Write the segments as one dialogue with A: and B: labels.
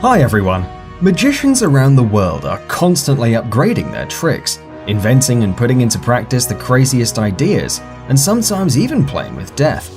A: Hi everyone! Magicians around the world are constantly upgrading their tricks, inventing and putting into practice the craziest ideas, and sometimes even playing with death.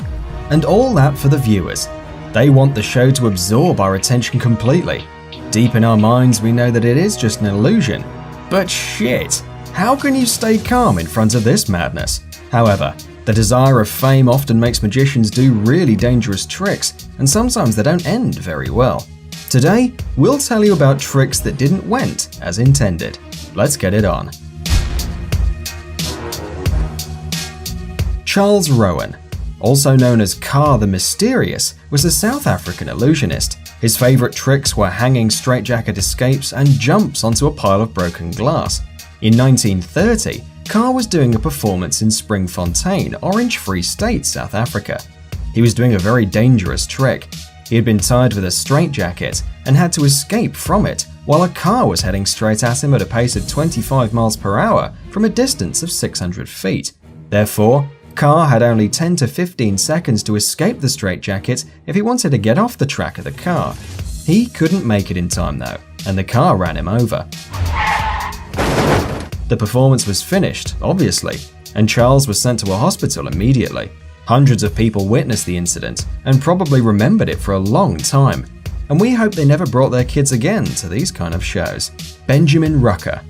A: And all that for the viewers. They want the show to absorb our attention completely. Deep in our minds we know that it is just an illusion. But shit! How can you stay calm in front of this madness? However, the desire of fame often makes magicians do really dangerous tricks, and sometimes they don't end very well. Today, we'll tell you about tricks that didn't went as intended. Let's get it on. Charles Rowan, also known as Kaa the Mysterious, was a South African illusionist. His favorite tricks were hanging straitjacket escapes and jumps onto a pile of broken glass. In 1930, Kaa was doing a performance in Springfontein, Orange Free State, South Africa. He was doing a very dangerous trick. He had been tied with a straitjacket and had to escape from it while a car was heading straight at him at a pace of 25 miles per hour from a distance of 600 feet. Therefore, Kaa had only 10 to 15 seconds to escape the straitjacket if he wanted to get off the track of the car. He couldn't make it in time though, and the car ran him over. The performance was finished, obviously, and Charles was sent to a hospital immediately. Hundreds of people witnessed the incident and probably remembered it for a long time, and we hope they never brought their kids again to these kind of shows. Benjamin Rucker.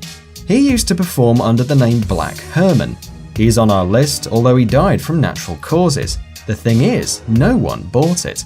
A: He used to perform under the name Black Herman. He's on our list, although he died from natural causes. The thing is, no one bought it.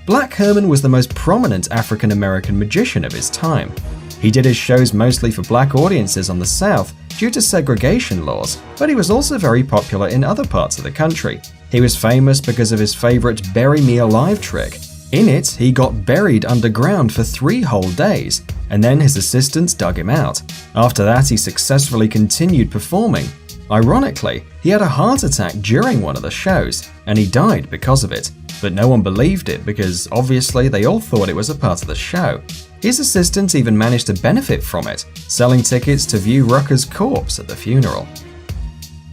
A: Black Herman was the most prominent African American magician of his time. He did his shows mostly for black audiences on the South due to segregation laws, but he was also very popular in other parts of the country. He was famous because of his favorite Bury Me Alive trick. In it, he got buried underground for 3 whole days, and then his assistants dug him out. After that, he successfully continued performing. Ironically, he had a heart attack during one of the shows, and he died because of it. But no one believed it because obviously they all thought it was a part of the show. His assistants even managed to benefit from it, selling tickets to view Rucker's corpse at the funeral.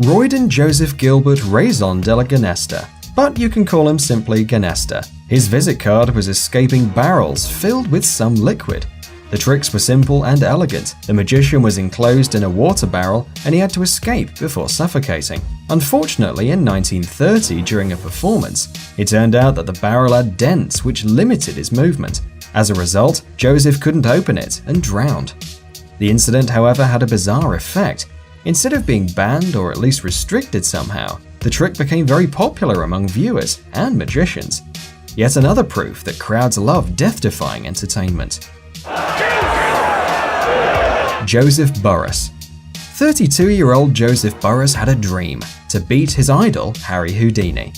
A: Royden Joseph Gilbert Raison de la Gnesta, but you can call him simply Gnesta. His visit card was escaping barrels filled with some liquid. The tricks were simple and elegant. The magician was enclosed in a water barrel and he had to escape before suffocating. Unfortunately, in 1930, during a performance, it turned out that the barrel had dents which limited his movement. As a result, Joseph couldn't open it and drowned. The incident, however, had a bizarre effect. Instead of being banned or at least restricted somehow, the trick became very popular among viewers and magicians. Yet another proof that crowds love death-defying entertainment. Joseph Burris. 32-year-old Joseph Burris had a dream to beat his idol, Harry Houdini.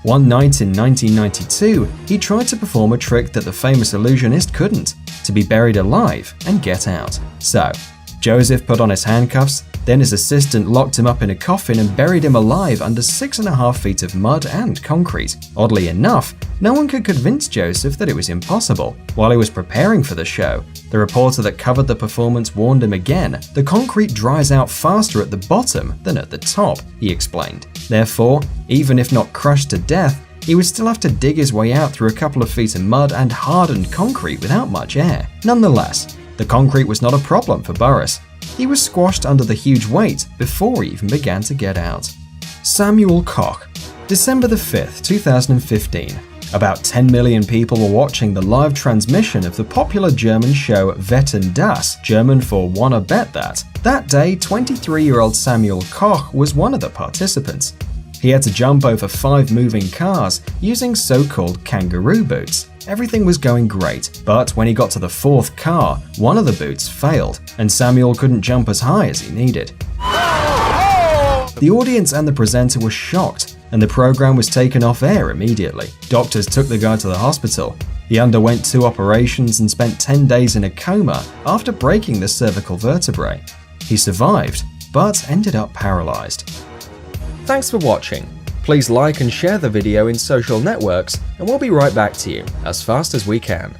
A: One night in 1992, he tried to perform a trick that the famous illusionist couldn't, to be buried alive and get out. So, Joseph put on his handcuffs, then his assistant locked him up in a coffin and buried him alive under 6.5 feet of mud and concrete. Oddly enough, no one could convince Joseph that it was impossible. While he was preparing for the show, the reporter that covered the performance warned him again, "The concrete dries out faster at the bottom than at the top," he explained. Therefore, even if not crushed to death, he would still have to dig his way out through a couple of feet of mud and hardened concrete without much air. Nonetheless, the concrete was not a problem for Burris. He was squashed under the huge weight before he even began to get out. Samuel Koch. December 5th, 2015. About 10 million people were watching the live transmission of the popular German show Wetten das, German for Wanna Bet That. That day, 23-year-old Samuel Koch was one of the participants. He had to jump over 5 moving cars using so-called kangaroo boots. Everything was going great, but when he got to the 4th car, one of the boots failed, and Samuel couldn't jump as high as he needed. The audience and the presenter were shocked, and the program was taken off air immediately. Doctors took the guy to the hospital. He underwent 2 operations and spent 10 days in a coma after breaking the cervical vertebrae. He survived, but ended up paralyzed. Thanks for watching. Please like and share the video in social networks, and we'll be right back to you as fast as we can.